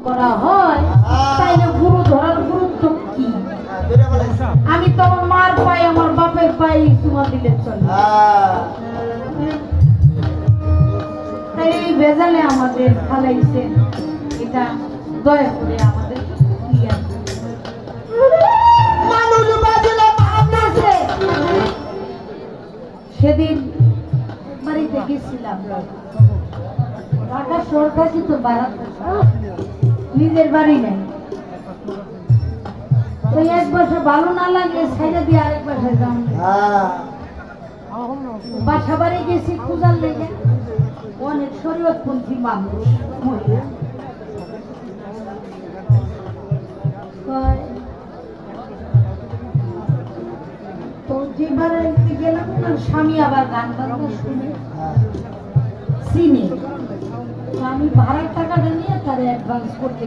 করা হয় তাইলে গুরু ধরার গুরুত্ব কি? আমি তো আমার মার পাই আমার বাপের পাই চুমা দিলে চলে। তাই এই ভেজালে আমাদের ফালাইছেন, এটা দয়া করে আমাদের ক্লিয়ার। সেদিন বাড়িতে গেছিলাম, ঢাকা শহর কাছে তো বাড়াতে নিজের বাড়ি নেই। তো এক বছর ভালো না লাগলে ছেড়ে দিয়ে আরেক বাসায় যান। বাসা বাড়ি গেছি খুঁজার লেগে, অনেক শরীয়তপন্থী মানুষ মহিলা তো যেবারে গেলাম না, স্বামী আবার গান বাজনা শুনে চিনে, আমি ভাড়ার টাকাটা নিয়ে তারা অ্যাডভান্স করতে